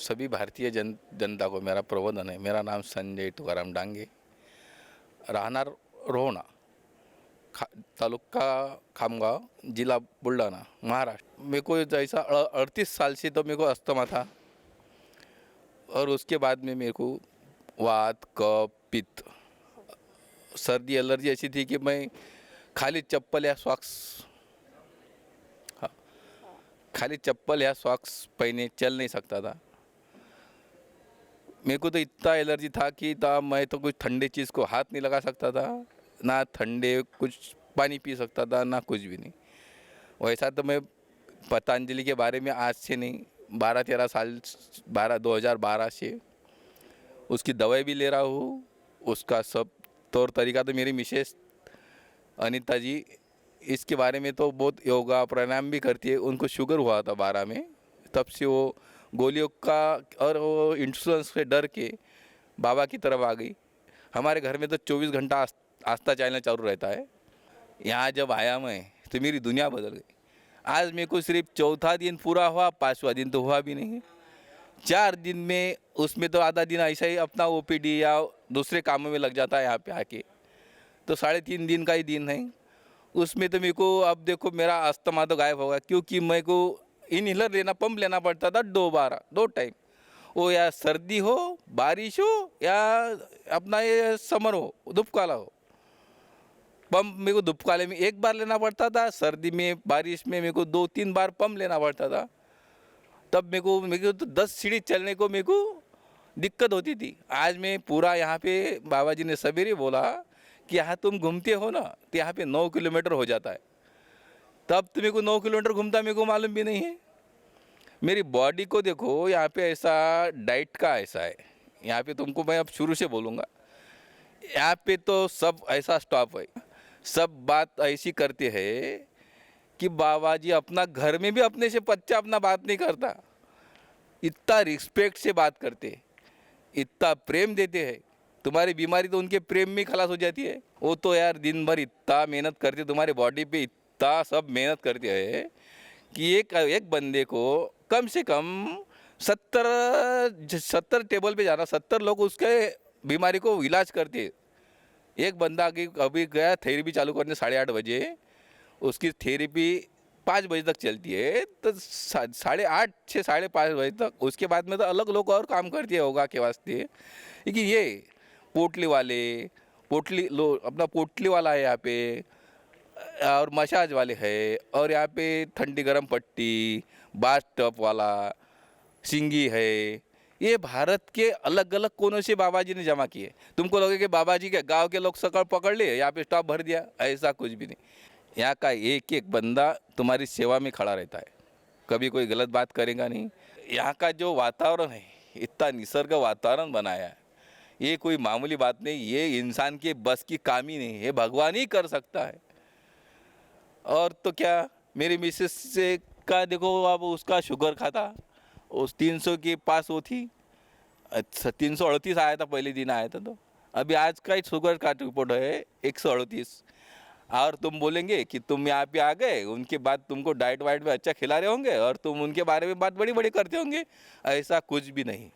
सभी भारतीय जनता को मेरा प्रबोधन है। मेरा नाम संजय तुकाराम डांगे, राहणार रोहना, तालुका खामगांव, जिला बुल्ढाना, महाराष्ट्र। मेरे को जैसा 38 साल से तो मेरे को अस्थमा था और उसके बाद में मेरे को वात, कफ, पित्त, सर्दी, एलर्जी ऐसी थी कि मैं खाली चप्पल या सॉक्स खाली चप्पल या सॉक्स पहने चल नहीं सकता था। मेरे को तो इतना एलर्जी था कि मैं तो कुछ ठंडे चीज़ को हाथ नहीं लगा सकता था, ना ठंडे कुछ पानी पी सकता था, ना कुछ भी नहीं। वैसा तो मैं पतंजलि के बारे में आज से नहीं 12-13 साल 2012 से उसकी दवाई भी ले रहा हूँ। उसका सब तौर तरीका तो मेरी मिसेस अनीता जी इसके बारे में तो बहुत योगा प्राणायाम भी करती है। उनको शुगर हुआ था 12 में, तब से वो गोलियों का और वो इंश्योरेंस से डर के बाबा की तरफ आ गई। हमारे घर में तो 24 घंटा आस्था चैनल चालू रहता है। यहाँ जब आया मैं तो मेरी दुनिया बदल गई। आज मेरे को सिर्फ चौथा दिन पूरा हुआ, 5वां दिन तो हुआ भी नहीं। 4 दिन में उसमें तो आधा दिन ऐसा ही अपना ओपीडी या दूसरे कामों में लग जाता है यहाँ पे आके, तो 3.5 दिन का ही दिन है। उसमें तो मेरे को अब देखो मेरा अस्थमा तो गायब होगा, क्योंकि मेरे को इनहेलर लेना, पंप लेना पड़ता था 2 टाइम। वो या सर्दी हो, बारिश हो या अपना ये समर हो, धूपकाला हो, पंप मेरे को धूपकाले में 1 बार लेना पड़ता था, सर्दी में बारिश में मेरे को 2-3 बार पंप लेना पड़ता था। तब मेरे को तो 10 सीढ़ी चलने को मेरे को दिक्कत होती थी। आज मैं पूरा यहाँ पे बाबा जी ने सवेरे बोला कि यहाँ तुम घूमते हो ना, तो यहाँ पे 9 किलोमीटर हो जाता है। तब तो मेरे को 9 किलोमीटर घूमता मेरे को मालूम भी नहीं है। मेरी बॉडी को देखो, यहाँ पे ऐसा डाइट का ऐसा है। यहाँ पे तुमको मैं अब शुरू से बोलूँगा, यहाँ पे तो सब ऐसा स्टॉप है। सब बात ऐसी करते हैं कि बाबा जी अपना घर में भी अपने से बच्चा अपना बात नहीं करता, इतना रिस्पेक्ट से बात करते, इतना प्रेम देते हैं। तुम्हारी बीमारी तो उनके प्रेम में खलास हो जाती है। वो तो यार दिन भर इतना मेहनत करते, तुम्हारे बॉडी पे इतना सब मेहनत करते हैं कि एक बंदे को कम से कम 70 टेबल पे जाना, 70 लोग उसके बीमारी को इलाज करते। एक बंदा अभी गया थेरेपी चालू करने 8:30 बजे, उसकी थेरेपी 5 बजे तक चलती है, तो 8:30 से 5:30 बजे तक। उसके बाद में तो अलग लोग और काम करते हैं योगा के वास्ते। लेकिन ये पोटली वाला है यहाँ पे, और मसाज वाले है, और यहाँ पे ठंडी गर्म पट्टी, बाथ टब वाला, सिंगी है। ये भारत के अलग अलग कोनों से बाबा जी ने जमा किए। तुमको लगे कि बाबा जी के गांव के लोग सकड़ पकड़ लिए, यहाँ पे स्टॉप भर दिया, ऐसा कुछ भी नहीं। यहाँ का एक एक बंदा तुम्हारी सेवा में खड़ा रहता है, कभी कोई गलत बात करेगा नहीं। यहाँ का जो वातावरण है, इतना निसर्ग वातावरण बनाया है, ये कोई मामूली बात नहीं। ये इंसान के बस की काम ही नहीं है, भगवान ही कर सकता है। और तो क्या, मेरी मिसेस से का देखो, अब उसका शुगर खाता, उस 300 के पास वो थी, 338 आया था पहले दिन आया था। तो अभी आज का ही शुगर का रिपोर्ट है 138। और तुम बोलेंगे कि तुम यहाँ पे आ गए, उनके बाद तुमको डाइट वाइट में अच्छा खिला रहे होंगे और तुम उनके बारे में बात बड़ी बड़ी करते होंगे। ऐसा कुछ भी नहीं।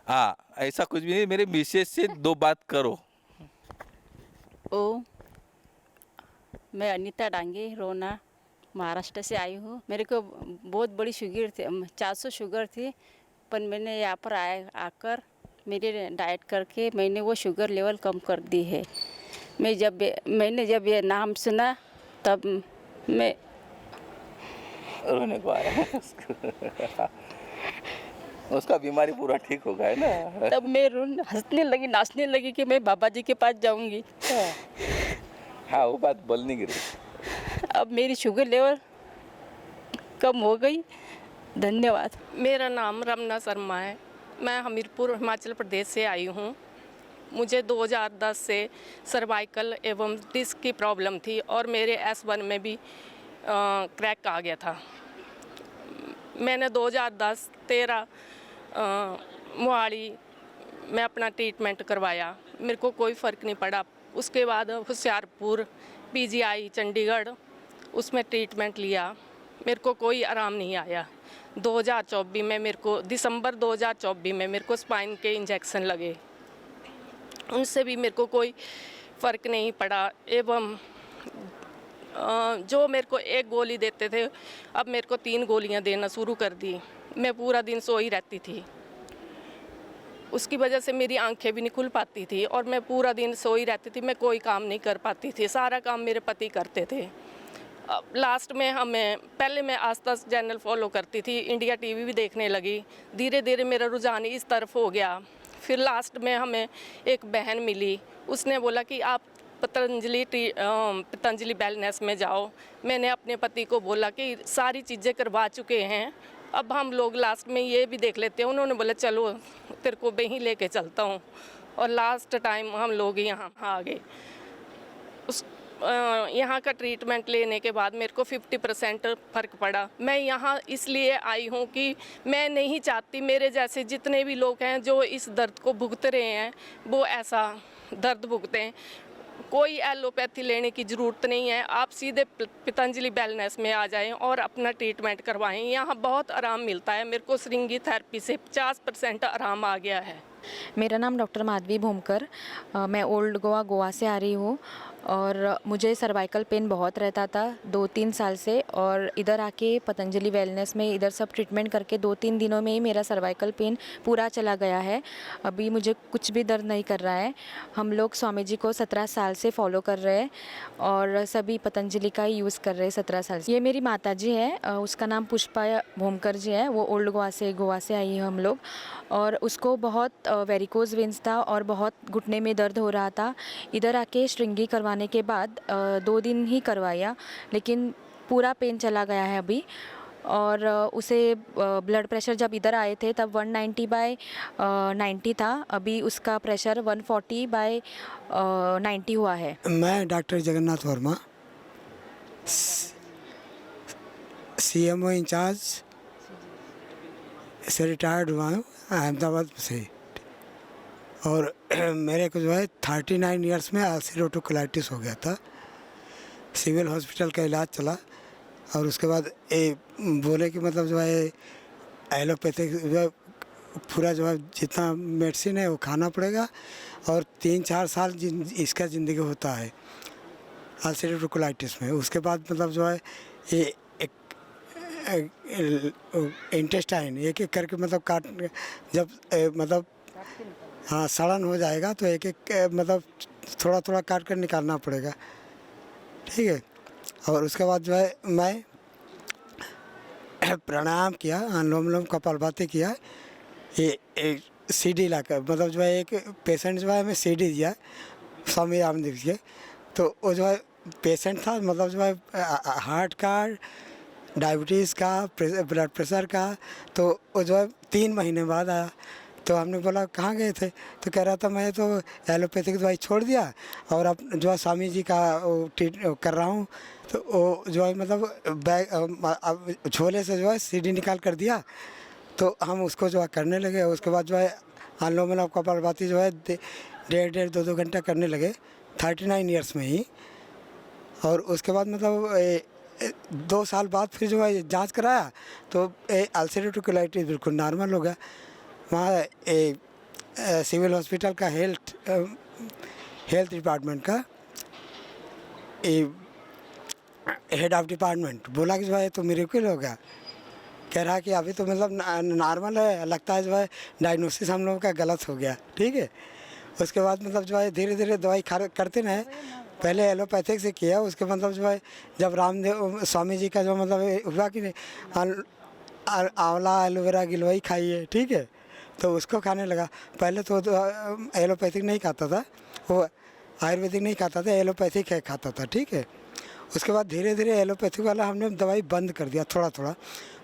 हाँ, ऐसा कुछ भी नहीं। मेरे मिसेस से 2 बात करो। मैं अनीता डांगे, रोना, महाराष्ट्र से आई हूँ। मेरे को बहुत बड़ी शुगर थी, 400 शुगर थी, पर मैंने यहाँ पर आकर मेरे डाइट करके मैंने वो शुगर लेवल कम कर दी है। मैंने जब ये नाम सुना तब मैं रोने को आया। उसका बीमारी पूरा ठीक हो गया है ना। तब मैं हंसने लगी, नाचने लगी कि मैं बाबा जी के पास जाऊंगी। हाँ, वो बात बोलने की रही। अब मेरी शुगर लेवल कम हो गई। धन्यवाद। मेरा नाम रमना शर्मा है। मैं हमीरपुर हिमाचल प्रदेश से आई हूँ। मुझे 2010 से सर्वाइकल एवं डिस्क की प्रॉब्लम थी और मेरे S1 में भी क्रैक आ गया था। मैंने 2010-13 मोहाली में अपना ट्रीटमेंट करवाया, मेरे को कोई फ़र्क नहीं पड़ा। उसके बाद होशियारपुर, PGI चंडीगढ़, उसमें ट्रीटमेंट लिया, मेरे को कोई आराम नहीं आया। 2024 में मेरे को दिसंबर 2024 में मेरे को स्पाइन के इंजेक्शन लगे, उनसे भी मेरे को कोई फ़र्क नहीं पड़ा। एवं जो मेरे को एक गोली देते थे अब मेरे को 3 गोलियां देना शुरू कर दी। मैं पूरा दिन सोई रहती थी, उसकी वजह से मेरी आंखें भी नहीं खुल पाती थी और मैं पूरा दिन सोई रहती थी, मैं कोई काम नहीं कर पाती थी, सारा काम मेरे पति करते थे। अब लास्ट में पहले मैं आस्था चैनल फॉलो करती थी, इंडिया टीवी भी देखने लगी, धीरे धीरे मेरा रुझान इस तरफ हो गया। फिर लास्ट में हमें एक बहन मिली, उसने बोला कि आप पतंजलि वेलनेस में जाओ। मैंने अपने पति को बोला कि सारी चीज़ें करवा चुके हैं, अब हम लोग लास्ट में ये भी देख लेते हैं। उन्होंने बोला चलो तेरे को मैं ही लेके चलता हूँ, और लास्ट टाइम हम लोग यहाँ आ गए। यहाँ का ट्रीटमेंट लेने के बाद मेरे को 50% फ़र्क पड़ा। मैं यहाँ इसलिए आई हूँ कि मैं नहीं चाहती मेरे जैसे जितने भी लोग हैं जो इस दर्द को भुगत रहे हैं वो ऐसा दर्द भुगतें। कोई एलोपैथी लेने की ज़रूरत नहीं है, आप सीधे पतंजलि वेलनेस में आ जाएं और अपना ट्रीटमेंट करवाएं। यहाँ बहुत आराम मिलता है। मेरे को श्रृंगी थेरेपी से 50% आराम आ गया है। मेरा नाम डॉक्टर माधवी भूमकर, मैं ओल्ड गोवा से आ रही हूँ और मुझे सर्वाइकल पेन बहुत रहता था 2-3 साल से, और इधर आके पतंजलि वेलनेस में इधर सब ट्रीटमेंट करके 2-3 दिनों में ही मेरा सर्वाइकल पेन पूरा चला गया है। अभी मुझे कुछ भी दर्द नहीं कर रहा है। हम लोग स्वामी जी को 17 साल से फॉलो कर रहे हैं और सभी पतंजलि का ही यूज़ कर रहे हैं 17 साल से। ये मेरी माता जी है, उसका नाम पुष्पा भूमकर जी है, वो ओल्ड गोवा से आई है हम लोग, और उसको बहुत वेरिकोज वेंस था और बहुत घुटने में दर्द हो रहा था। इधर आके श्रृंगी करवाने के बाद 2 दिन ही करवाया, लेकिन पूरा पेन चला गया है अभी। और उसे ब्लड प्रेशर जब इधर आए थे तब 190/90 था, अभी उसका प्रेशर 140/90 हुआ है। मैं doctor Jagannath Varma, CMO in charge से रिटायर्ड हुआ हूँ अहमदाबाद से, और मेरे को जो है 39 इयर्स में अल्सरेटिव कोलाइटिस हो गया था। सिविल हॉस्पिटल का इलाज चला और उसके बाद बोले कि मतलब जो है एलोपैथिक जो है पूरा जो है जितना मेडिसिन है वो खाना पड़ेगा और 3-4 साल इसका ज़िंदगी होता है अल्सरेटिव कोलाइटिस में। उसके बाद मतलब जो है ये इंटेस्टाइन एक एक करके मतलब काट जब मतलब हाँ सड़न हो जाएगा तो एक एक मतलब थोड़ा थोड़ा काट कर निकालना पड़ेगा, ठीक है। और उसके बाद जो है मैं प्राणायाम किया, अनुलोम विलोम कपालभाति किया। ये CD लाकर मतलब जो है एक पेशेंट जो है हमें CD दिया स्वामी रामदेव जी, तो वो जो है पेशेंट था मतलब जो है हार्ट का, डायबिटीज़ का, ब्लड प्रेशर का, तो वो जो है 3 महीने बाद आया। तो हमने बोला कहाँ गए थे, तो कह रहा था मैं तो एलोपैथिक दवाई छोड़ दिया और अब जो है स्वामी जी का ट्रीट कर रहा हूँ। तो वो जो है मतलब बैग झोले से जो है CD निकाल कर दिया, तो हम उसको जो है करने लगे। उसके बाद जो है अनुलोम विलोम कपालभाति जो है 1.5-2 घंटा करने लगे 39 इयर्स में ही। और उसके बाद मतलब 2 साल बाद फिर जो है जांच कराया तो अल्सरेटिव कोलाइटिस बिल्कुल नॉर्मल हो गया। वहाँ सिविल हॉस्पिटल का हेल्थ डिपार्टमेंट का हेड ऑफ डिपार्टमेंट बोला कि जो है तो मिरेकल हो गया। कह रहा कि अभी तो मतलब नॉर्मल है, लगता है जो है डायग्नोसिस हम लोगों का गलत हो गया, ठीक है। उसके बाद मतलब जो है धीरे धीरे दवाई करते रहे। पहले एलोपैथिक से किया, उसके मतलब जो है जब रामदेव स्वामी जी का जो मतलब हुआ कि आंवला एलोवेरा गिलोई खाइए, ठीक है, तो उसको खाने लगा। पहले तो एलोपैथिक नहीं खाता था, वो आयुर्वेदिक नहीं खाता था, एलोपैथिक है खाता था, ठीक है। उसके बाद धीरे धीरे एलोपैथिक वाला हमने दवाई बंद कर दिया थोड़ा थोड़ा।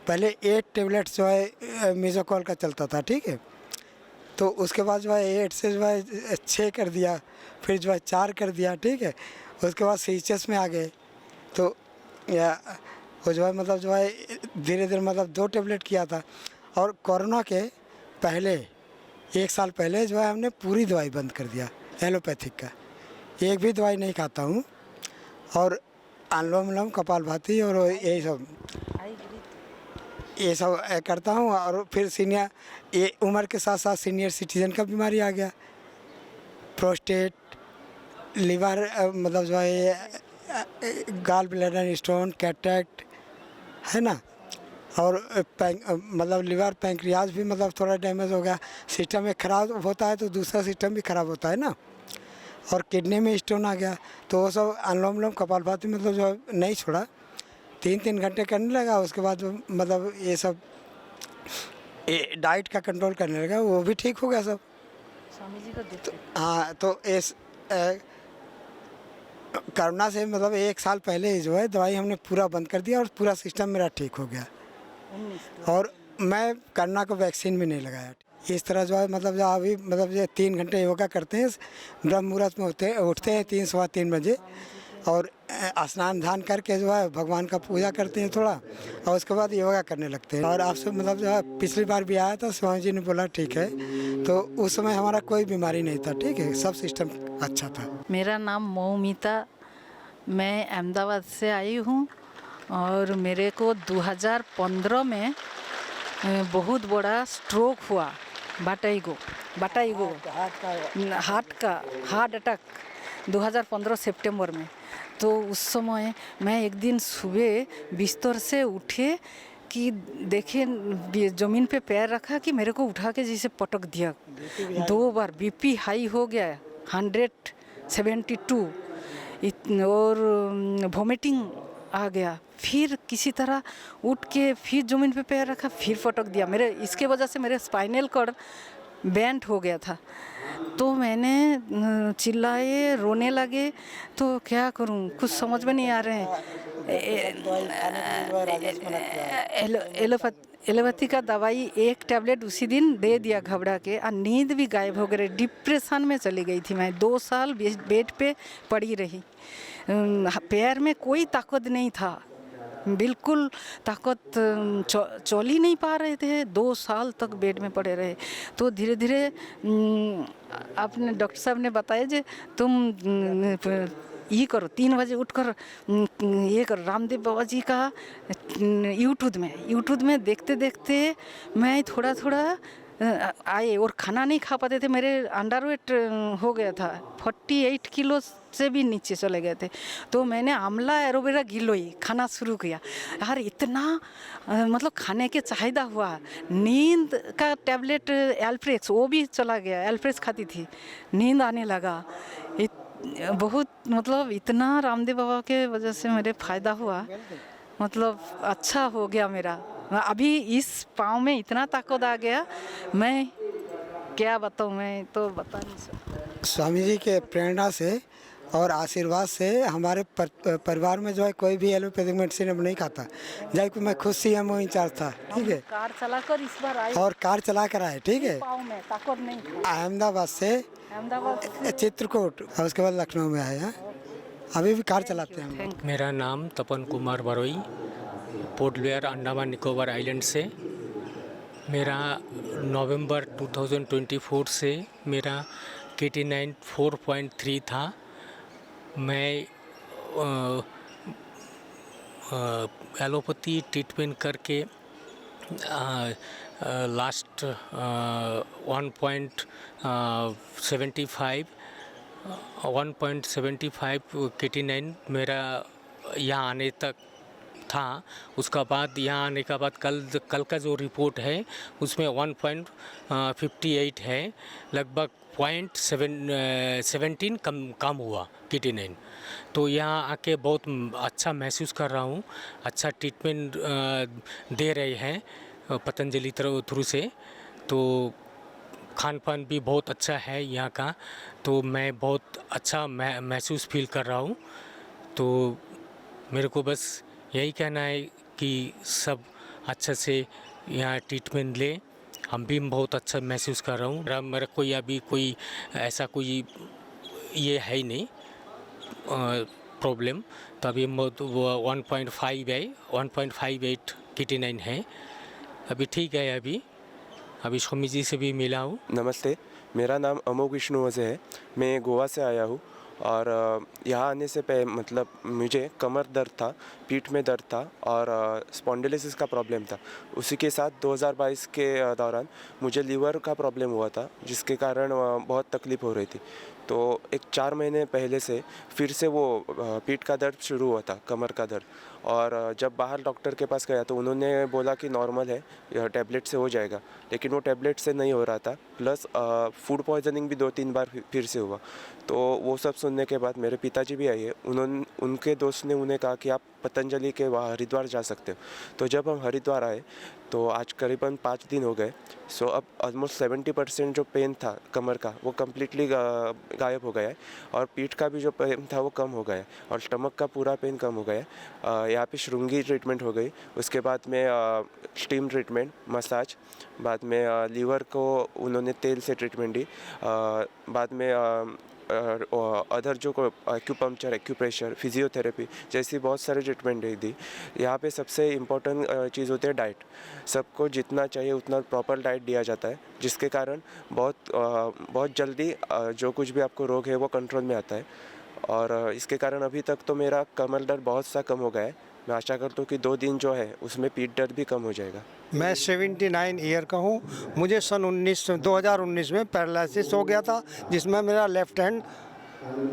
पहले 8 टेबलेट्स जो है मेजोकॉल का चलता था, ठीक है, तो उसके बाद जो है 8 से जो है 6 कर दिया, फिर जो है 4 कर दिया, ठीक है। उसके बाद CHS में आ गए, तो या वो जो है मतलब जो है धीरे धीरे मतलब 2 टेबलेट किया था। और कोरोना के पहले 1 साल पहले जो है हमने पूरी दवाई बंद कर दिया एलोपैथिक का, एक भी दवाई नहीं खाता हूँ। और अनुलोम विलोम कपालभाति और यही सब ये सब करता हूँ। और फिर सीनियर, ये उम्र के साथ साथ सीनियर सिटीजन का बीमारी आ गया, प्रोस्टेट, लिवर, मतलब जो है ये गाल ब्लैडर स्टोन, कैटरेक्ट, है ना। और मतलब लिवर, पैंक्रियाज भी मतलब थोड़ा डैमेज हो गया। सिस्टम एक ख़राब होता है तो दूसरा सिस्टम भी ख़राब होता है ना। और किडनी में स्टोन आ गया, तो वो सब अनुलोम विलोम कपालभाति मतलब जो नहीं छोड़ा, 3-3 घंटे करने लगा। उसके बाद मतलब ये सब डाइट का कंट्रोल करने लगा, वो भी ठीक हो गया सब। स्वामी जी का हाँ, तो इस कोरोना से मतलब 1 साल पहले जो है दवाई हमने पूरा बंद कर दिया और पूरा सिस्टम मेरा ठीक हो गया। और मैं कोरोना को वैक्सीन भी नहीं लगाया। इस तरह जो है मतलब जो अभी मतलब जो 3 घंटे योगा करते हैं, ब्रह्म मुहूर्त में उठते हैं 3 सवा 3 बजे, और स्नान ध्यान करके जो है भगवान का पूजा करते हैं थोड़ा, और उसके बाद योगा करने लगते हैं। और आपसे मतलब जो है पिछली बार भी आया था, स्वामी जी ने बोला ठीक है, तो उस समय हमारा कोई बीमारी नहीं था, ठीक है, सब सिस्टम अच्छा था। मेरा नाम मौमिता, मैं अहमदाबाद से आई हूँ और मेरे को 2015 में बहुत बड़ा स्ट्रोक हुआ, बाटाईगो हार्ट अटैक 2015 सितंबर में। तो उस समय मैं एक दिन सुबह बिस्तर से उठे कि देखे ज़मीन पे पैर रखा कि मेरे को उठा के जैसे पटक दिया। 2 बार बीपी हाई हो गया 172, और वोमिटिंग आ गया। फिर किसी तरह उठ के फिर ज़मीन पे पैर रखा, फिर पटक दिया। मेरे इसके वजह से मेरे स्पाइनल कॉर्ड बेंट हो गया था। तो मैंने चिल्लाए, रोने लगे, तो क्या करूं, कुछ समझ में नहीं आ रहे हैं। एलोपैथी का दवाई 1 टैबलेट उसी दिन दे दिया घबरा के, और नींद भी गायब हो गई। डिप्रेशन में चली गई थी मैं। 2 साल बेड पे पड़ी रही। पैर में कोई ताकत नहीं था, बिल्कुल ताकत, चल ही नहीं पा रहे थे। 2 साल तक बेड में पड़े रहे। तो धीरे धीरे आपने डॉक्टर साहब ने बताया जे तुम ये करो, 3 बजे उठकर ये करो, रामदेव बाबा जी का यूट्यूब में देखते देखते मैं थोड़ा थोड़ा आए, और खाना नहीं खा पाते थे। मेरे अंडरवेट हो गया था, 48 किलो से भी नीचे चले गए थे। तो मैंने आंवला एलोवेरा गिलोई खाना शुरू किया। यार इतना मतलब खाने के चाहिदा हुआ। नींद का टैबलेट एल्प्रेक्स वो भी चला गया, एल्प्रेक्स खाती थी, नींद आने लगा। बहुत मतलब इतना रामदेव बाबा के वजह से मेरे फ़ायदा हुआ, मतलब अच्छा हो गया मेरा। अभी इस पाँव में इतना ताकत आ गया, मैं क्या बताऊँ, मैं तो बता नहीं सकता। स्वामी जी के प्रेरणा से और आशीर्वाद से हमारे परिवार में जो है कोई भी एलोपैथिक मेडिसिन अब नहीं खाता। जबकि मैं खुद CMO इंचार्ज था, ठीक है, कार चलाकर इस बार आए, और कार चला कर आए, ठीक है, पाँव में ताकत नहीं था। अहमदाबाद से चित्रकूट, और उसके बाद लखनऊ में आए हैं। अभी भी कार चलाते हैं हम। मेरा नाम तपन कुमार बरोई, पोर्ट ब्लेयर, अंडमान निकोबार आइलैंड से। मेरा नवंबर 2024 से मेरा KT9 4.3 था। मैं एलोपैथी ट्रीटमेंट करके लास्ट 1.75 KT9 मेरा यहाँ आने तक था। उसका बाद यहाँ आने का बाद कल का जो रिपोर्ट है उसमें 1.58 है, लगभग 0.17 कम हुआ KT9। तो यहाँ आके बहुत अच्छा महसूस कर रहा हूँ। अच्छा ट्रीटमेंट दे रहे हैं पतंजलि थ्रू से। तो खान पान भी बहुत अच्छा है यहाँ का, तो मैं बहुत अच्छा महसूस फील कर रहा हूँ। तो मेरे को बस यही कहना है कि सब अच्छे से यहाँ ट्रीटमेंट ले। हम भी बहुत अच्छा महसूस कर रहा हूँ। मेरा कोई अभी कोई ऐसा कोई ये है ही नहीं प्रॉब्लम। तो अभी 1.5 है, 1.58 KT9 है, अभी ठीक है। अभी स्वामी जी से भी मिला हूँ। नमस्ते, मेरा नाम अमोघ विष्णुवजे है। मैं गोवा से आया हूँ और यहाँ आने से पहले मतलब मुझे कमर दर्द था, पीठ में दर्द था और स्पॉन्डिलोसिस का प्रॉब्लम था। उसी के साथ 2022 के दौरान मुझे लीवर का प्रॉब्लम हुआ था, जिसके कारण बहुत तकलीफ़ हो रही थी। तो एक 4 महीने पहले से फिर से वो पीठ का दर्द शुरू हुआ था, कमर का दर्द। और जब बाहर डॉक्टर के पास गया तो उन्होंने बोला कि नॉर्मल है, यह टैबलेट से हो जाएगा, लेकिन वो टैबलेट से नहीं हो रहा था। प्लस फूड पॉइजनिंग भी 2-3 बार फिर से हुआ। तो वो सब सुनने के बाद मेरे पिताजी भी आए, उनके दोस्त ने उन्हें कहा कि आप पतंजलि के वहाँ हरिद्वार जा सकते हो। तो जब हम हरिद्वार आए तो आज करीबन 5 दिन हो गए। सो अब ऑलमोस्ट 70% जो पेन था कमर का वो कम्प्लीटली गायब हो गया है, और पीठ का भी जो पेन था वो कम हो गया है, और स्टमक का पूरा पेन कम हो गया है। यहाँ पे श्रृंगी ट्रीटमेंट हो गई, उसके बाद में स्टीम ट्रीटमेंट, मसाज, बाद में लीवर को उन्होंने तेल से ट्रीटमेंट दी, बाद में अदर जो एक्यूपंक्चर, एक्यूप्रेशर, फिजियोथेरेपी जैसी बहुत सारी ट्रीटमेंट दी। यहाँ पे सबसे इम्पोर्टेंट चीज़ होती है डाइट। सबको जितना चाहिए उतना प्रॉपर डाइट दिया जाता है, जिसके कारण बहुत जल्दी जो कुछ भी आपको रोग है वो कंट्रोल में आता है। और इसके कारण अभी तक तो मेरा कमर दर्द बहुत सा कम हो गया है। मैं आशा करता हूँ कि 2 दिन जो है उसमें पीठ दर्द भी कम हो जाएगा। मैं 79 ईयर का हूँ। मुझे सन 2019 में पैरालिसिस हो गया था, जिसमें मेरा लेफ़्ट हैंड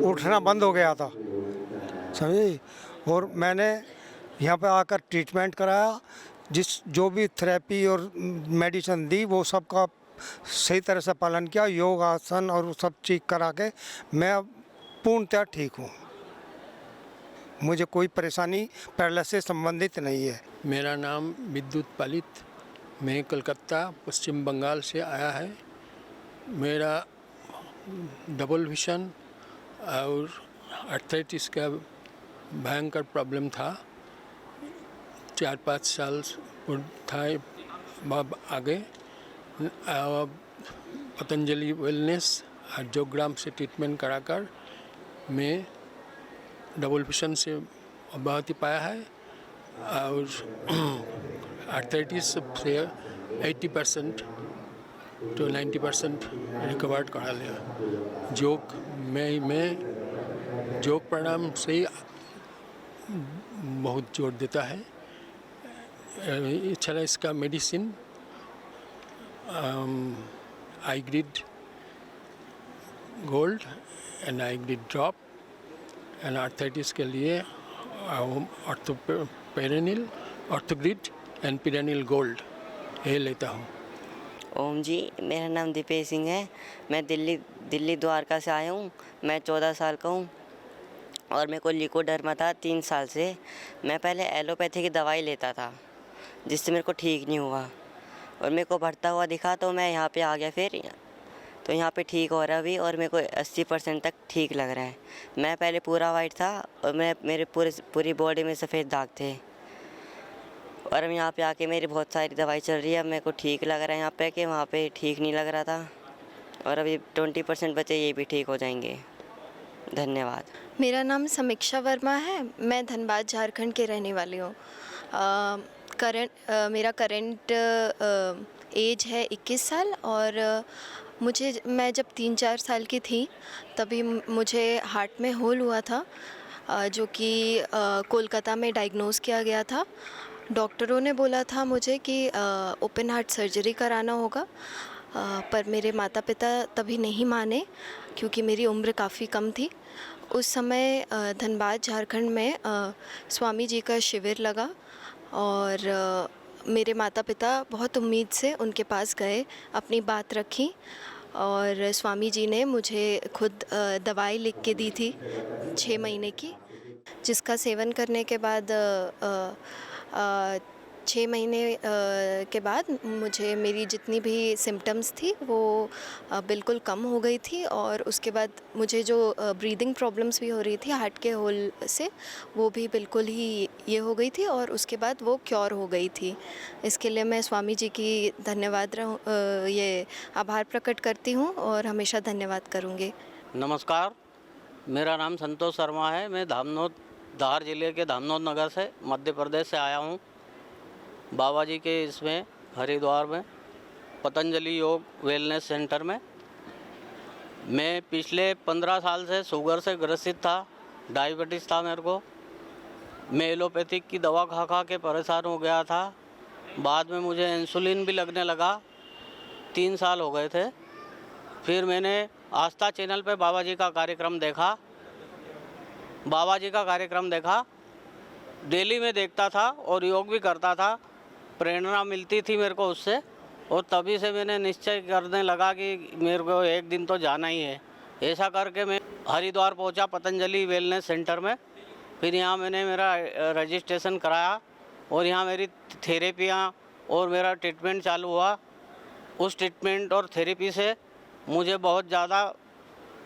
उठना बंद हो गया था, समझे। और मैंने यहाँ पे आकर ट्रीटमेंट कराया, जो भी थेरेपी और मेडिसिन दी वो सब का सही तरह से पालन किया, योग आसन और सब चीज़ करा के मैं अब पूर्णतः ठीक हूँ। मुझे कोई परेशानी पैरालिसिस संबंधित नहीं है। मेरा नाम विद्युत पालित, मैं कलकत्ता पश्चिम बंगाल से आया है। मेरा डबल विजन और आर्थराइटिस का भयंकर प्रॉब्लम था, 4-5 साल था। अब आगे पतंजलि वेलनेस और जोग्राम से ट्रीटमेंट कराकर मैं डबल विजन से बहुत ही पाया है, और आर्थराइटिस से 80% to 90% रिकवर्ड करा लिया। योग मैं योग प्राणायाम से बहुत जोर देता है। इस इसका medicine I grid gold and I grid drop, and arthritis के लिए ऑर्थोपेरेनिल, ऑर्थोग्रिड एंड पेरेनिल गोल्ड ये लेता हूँ। ओम जी, मेरा नाम दीपेश सिंह है। मैं दिल्ली द्वारका से आया हूँ। मैं 14 साल का हूँ और मेरे को लिकोडर्मा था 3 साल से। मैं पहले एलोपैथी की दवाई लेता था, जिससे मेरे को ठीक नहीं हुआ, और मेरे को बढ़ता हुआ दिखा तो मैं यहाँ पे आ गया फिर, तो यहाँ पे ठीक हो रहा है अभी, और मेरे को 80% तक ठीक लग रहा है। मैं पहले पूरा वाइट था और मेरे पूरी बॉडी में सफ़ेद दाग थे, और अब यहाँ पे आके मेरी बहुत सारी दवाई चल रही है। अब मेरे को ठीक लग रहा है यहाँ पे, कि वहाँ पे ठीक नहीं लग रहा था, और अभी 20% बचे, ये भी ठीक हो जाएंगे। धन्यवाद। मेरा नाम समीक्षा वर्मा है। मैं धनबाद झारखंड के रहने वाली हूँ। मेरा करंट एज है 21 साल, और मैं जब 3-4 साल की थी तभी मुझे हार्ट में होल हुआ था, जो कि कोलकाता में डायग्नोज़ किया गया था। डॉक्टरों ने बोला था मुझे कि ओपन हार्ट सर्जरी कराना होगा, पर मेरे माता पिता तभी नहीं माने, क्योंकि मेरी उम्र काफ़ी कम थी। उस समय धनबाद झारखंड में स्वामी जी का शिविर लगा, और मेरे माता पिता बहुत उम्मीद से उनके पास गए, अपनी बात रखी, और स्वामी जी ने मुझे खुद दवाई लिख के दी थी 6 महीने की, जिसका सेवन करने के बाद 6 महीने के बाद मुझे मेरी जितनी भी सिम्टम्स थी वो बिल्कुल कम हो गई थी, और उसके बाद मुझे जो ब्रीदिंग प्रॉब्लम्स भी हो रही थी हार्ट के होल से, वो भी बिल्कुल ही ये हो गई थी, और उसके बाद वो क्योर हो गई थी। इसके लिए मैं स्वामी जी की ये आभार प्रकट करती हूँ और हमेशा धन्यवाद करूँगी। नमस्कार, मेरा नाम संतोष शर्मा है। मैं धार जिले के धामनोद नगर से मध्य प्रदेश से आया हूँ। बाबा जी के इसमें हरिद्वार में पतंजलि योग वेलनेस सेंटर में मैं पिछले 15 साल से शुगर से ग्रसित था, डायबिटीज़ था मेरे को, मैं एलोपैथिक की दवा खा खा के परेशान हो गया था। बाद में मुझे इंसुलिन भी लगने लगा, 3 साल हो गए थे। फिर मैंने आस्था चैनल पे बाबा जी का कार्यक्रम देखा। डेली में देखता था और योग भी करता था, प्रेरणा मिलती थी मेरे को उससे। और तभी से मैंने निश्चय करने लगा कि मेरे को एक दिन तो जाना ही है। ऐसा करके मैं हरिद्वार पहुंचा पतंजलि वेलनेस सेंटर में। फिर यहाँ मैंने मेरा रजिस्ट्रेशन कराया और यहाँ मेरी थेरेपियाँ और मेरा ट्रीटमेंट चालू हुआ। उस ट्रीटमेंट और थेरेपी से मुझे बहुत ज़्यादा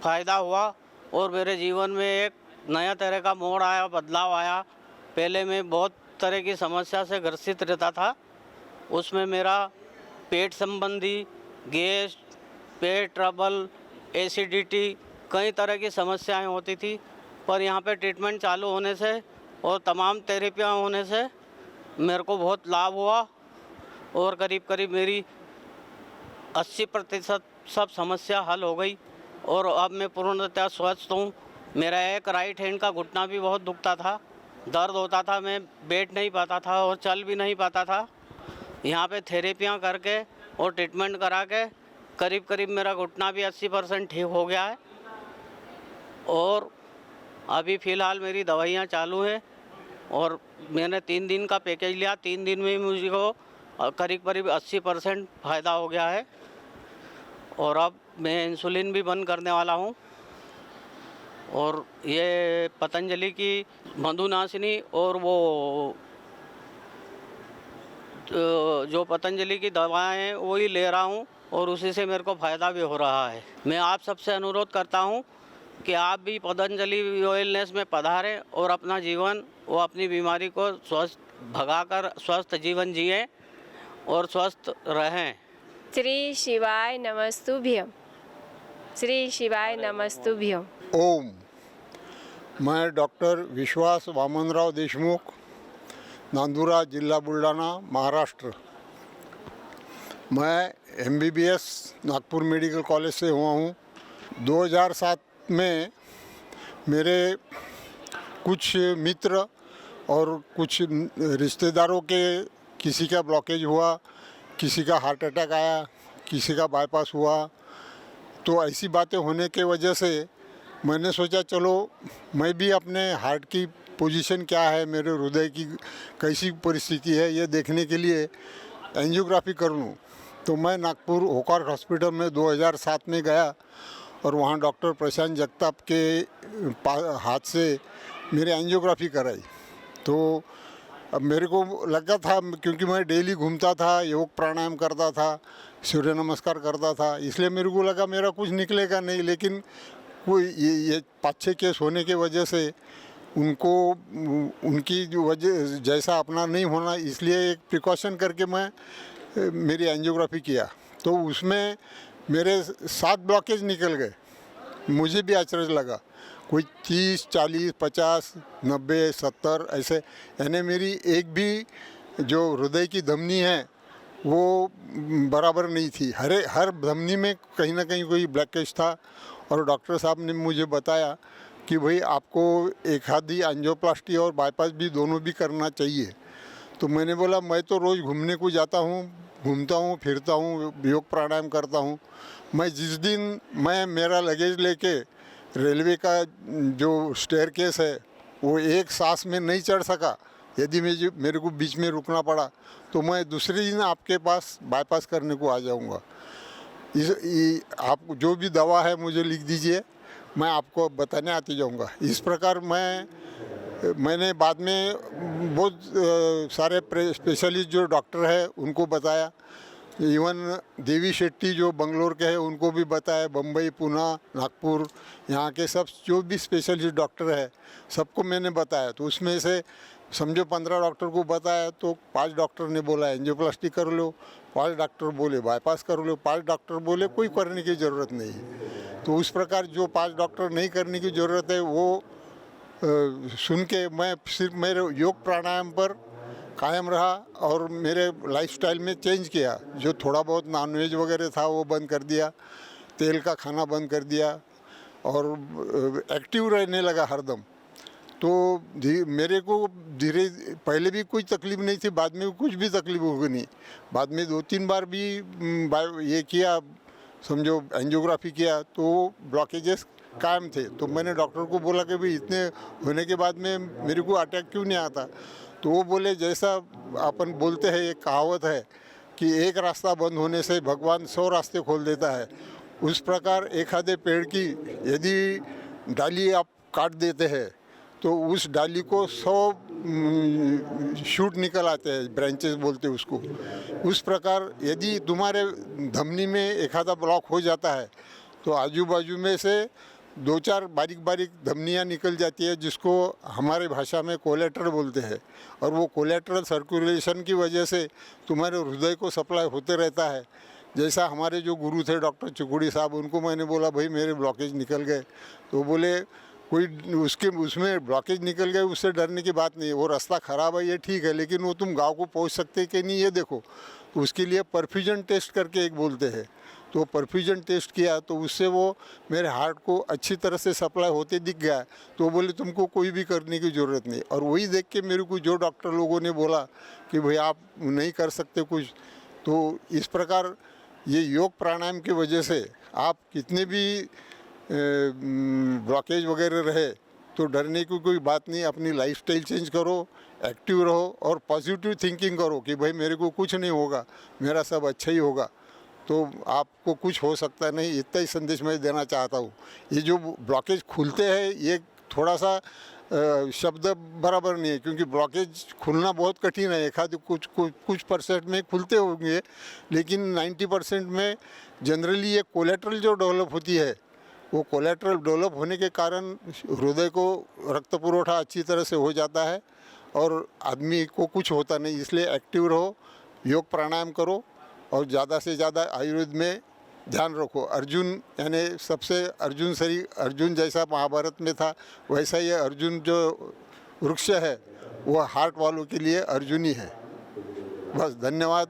फ़ायदा हुआ और मेरे जीवन में एक नया तरह का मोड़ आया, बदलाव आया। पहले मैं बहुत तरह की समस्या से ग्रसित रहता था। उसमें मेरा पेट संबंधी, गैस, पेट ट्रबल, एसिडिटी, कई तरह की समस्याएं होती थी। पर यहाँ पे ट्रीटमेंट चालू होने से और तमाम थेरेपियाँ होने से मेरे को बहुत लाभ हुआ और करीब करीब मेरी 80% सब समस्या हल हो गई और अब मैं पूर्णतः स्वस्थ हूँ। मेरा एक राइट हैंड का घुटना भी बहुत दुखता था, दर्द होता था, मैं बैठ नहीं पाता था और चल भी नहीं पाता था। यहाँ पे थेरेपियाँ करके और ट्रीटमेंट करा के करीब करीब मेरा घुटना भी 80% ठीक हो गया है। और अभी फ़िलहाल मेरी दवाइयाँ चालू हैं और मैंने 3 दिन का पैकेज लिया। 3 दिन में ही मुझको करीब करीब 80% फ़ायदा हो गया है। और अब मैं इंसुलिन भी बंद करने वाला हूँ। और ये पतंजलि की मधुनाशिनी और वो जो पतंजलि की दवाएं हैं वही ले रहा हूँ और उसी से मेरे को फ़ायदा भी हो रहा है। मैं आप सबसे अनुरोध करता हूँ कि आप भी पतंजलि वेलनेस में पधारें और अपना जीवन व अपनी बीमारी को स्वस्थ भगाकर स्वस्थ जीवन जिएं और स्वस्थ रहें। श्री शिवाय नमस्तुभ्यम। श्री शिवाय नमस्तुभ्यम। ओम। मैं डॉक्टर विश्वास वामनराव देशमुख, नांदुरा, जिला बुल्ढाना, महाराष्ट्र। मैं MBBS नागपुर मेडिकल कॉलेज से हुआ हूँ। 2007 में मेरे कुछ मित्र और कुछ रिश्तेदारों के किसी का ब्लॉकेज हुआ, किसी का हार्ट अटैक आया, किसी का बाईपास हुआ। तो ऐसी बातें होने के वजह से मैंने सोचा चलो मैं भी अपने हार्ट की पोजीशन क्या है, मेरे हृदय की कैसी परिस्थिति है, ये देखने के लिए एंजियोग्राफी कर लूँ। तो मैं नागपुर होकार हॉस्पिटल में 2007 में गया और वहाँ डॉक्टर प्रशांत जगताप के हाथ से मेरी एंजियोग्राफी कराई। तो अब मेरे को लगा था, क्योंकि मैं डेली घूमता था, योग प्राणायाम करता था, सूर्य नमस्कार करता था, इसलिए मेरे को लगा मेरा कुछ निकलेगा नहीं। लेकिन कोई ये 5-6 केस होने के वजह से उनको उनकी जो वजह जैसा अपना नहीं होना, इसलिए एक प्रिकॉशन करके मैं मेरी एंजियोग्राफी किया। तो उसमें मेरे 7 ब्लॉकेज निकल गए। मुझे भी आश्चर्य लगा, कोई 30, 40, 50, 90, 70 ऐसे, यानी मेरी एक भी जो हृदय की धमनी है वो बराबर नहीं थी। हर धमनी में कहीं ना कहीं कोई ब्लॉकेज था। और डॉक्टर साहब ने मुझे बताया कि भाई आपको एक आधी एंजियोप्लास्टी और बाईपास भी दोनों भी करना चाहिए। तो मैंने बोला मैं तो रोज़ घूमने को जाता हूँ, घूमता हूँ, फिरता हूँ, योग प्राणायाम करता हूँ। मैं जिस दिन मेरा लगेज लेके रेलवे का जो स्टेयरकेस है वो एक सांस में नहीं चढ़ सका, यदि मेरे को बीच में रुकना पड़ा, तो मैं दूसरे दिन आपके पास बाईपास करने को आ जाऊँगा। आप जो भी दवा है मुझे लिख दीजिए, मैं आपको बताने आते जाऊँगा। इस प्रकार मैंने बाद में बहुत सारे स्पेशलिस्ट जो डॉक्टर है उनको बताया। इवन देवी शेट्टी जो बंगलोर के हैं उनको भी बताया, बम्बई, पुणे, नागपुर, यहाँ के सब जो भी स्पेशलिस्ट डॉक्टर है सबको मैंने बताया। तो उसमें से समझो 15 डॉक्टर को बताया तो 5 डॉक्टर ने बोला एंजियोप्लास्टी कर लो, 5 डॉक्टर बोले बाईपास कर लो, 5 डॉक्टर बोले कोई करने की ज़रूरत नहीं। तो उस प्रकार जो 5 डॉक्टर नहीं करने की ज़रूरत है वो सुन के मैं सिर्फ मेरे योग प्राणायाम पर कायम रहा और मेरे लाइफस्टाइल में चेंज किया। जो थोड़ा बहुत नॉनवेज वगैरह था वो बंद कर दिया, तेल का खाना बंद कर दिया और एक्टिव रहने लगा हरदम। तो मेरे को धीरे पहले भी कोई तकलीफ नहीं थी, बाद में कुछ भी तकलीफ होगी नहीं। बाद में 2-3 बार भी ये किया, समझो एंजियोग्राफी किया, तो ब्लॉकेजेस कायम थे। तो मैंने डॉक्टर को बोला कि भाई इतने होने के बाद में मेरे को अटैक क्यों नहीं आता। तो वो बोले जैसा अपन बोलते हैं, एक कहावत है कि एक रास्ता बंद होने से भगवान 100 रास्ते खोल देता है। उस प्रकार एक आधे पेड़ की यदि डाली आप काट देते हैं तो उस डाली को 100 शूट निकल आते हैं, ब्रांचेस बोलते हैं उसको। उस प्रकार यदि तुम्हारे धमनी में एक आधा ब्लॉक हो जाता है तो आजू बाजू में से 2-4 बारीक बारीक धमनियाँ निकल जाती है, जिसको हमारे भाषा में कोलेट्रल बोलते हैं। और वो कोलेट्रल सर्कुलेशन की वजह से तुम्हारे हृदय को सप्लाई होते रहता है। जैसा हमारे जो गुरु थे डॉक्टर चुकुड़ी साहब, उनको मैंने बोला भाई मेरे ब्लॉकेज निकल गए, तो बोले कोई उसमें ब्लॉकेज निकल गए उससे डरने की बात नहीं है, वो रास्ता ख़राब है ये ठीक है, लेकिन वो तुम गांव को पहुंच सकते कि नहीं ये देखो। तो उसके लिए परफ्यूजन टेस्ट करके एक बोलते हैं, तो परफ्यूजन टेस्ट किया तो उससे वो मेरे हार्ट को अच्छी तरह से सप्लाई होते दिख गया। तो बोले तुमको कोई भी करने की ज़रूरत नहीं। और वही देख के मेरे को जो डॉक्टर लोगों ने बोला कि भाई आप नहीं कर सकते कुछ, तो इस प्रकार ये योग प्राणायाम की वजह से आप कितने भी ब्लॉकेज वगैरह रहे तो डरने की कोई बात नहीं। अपनी लाइफस्टाइल चेंज करो, एक्टिव रहो और पॉजिटिव थिंकिंग करो कि भाई मेरे को कुछ नहीं होगा, मेरा सब अच्छा ही होगा, तो आपको कुछ हो सकता नहीं। इतना ही संदेश मैं देना चाहता हूँ। ये जो ब्लॉकेज खुलते हैं ये थोड़ा सा शब्द बराबर नहीं है, क्योंकि ब्लॉकेज खुलना बहुत कठिन है। एक आध कुछ परसेंट में खुलते होंगे, लेकिन 90% में जनरली ये कोलेट्रल जो डेवलप होती है, वो कोलेट्रल डेवलप होने के कारण हृदय को रक्त पुरवठा अच्छी तरह से हो जाता है और आदमी को कुछ होता नहीं। इसलिए एक्टिव रहो, योग प्राणायाम करो और ज़्यादा से ज़्यादा आयुर्वेद में ध्यान रखो। अर्जुन यानी सबसे अर्जुन जैसा महाभारत में था, वैसा ये अर्जुन जो वृक्ष है वो हार्ट वालों के लिए अर्जुन ही है। बस, धन्यवाद।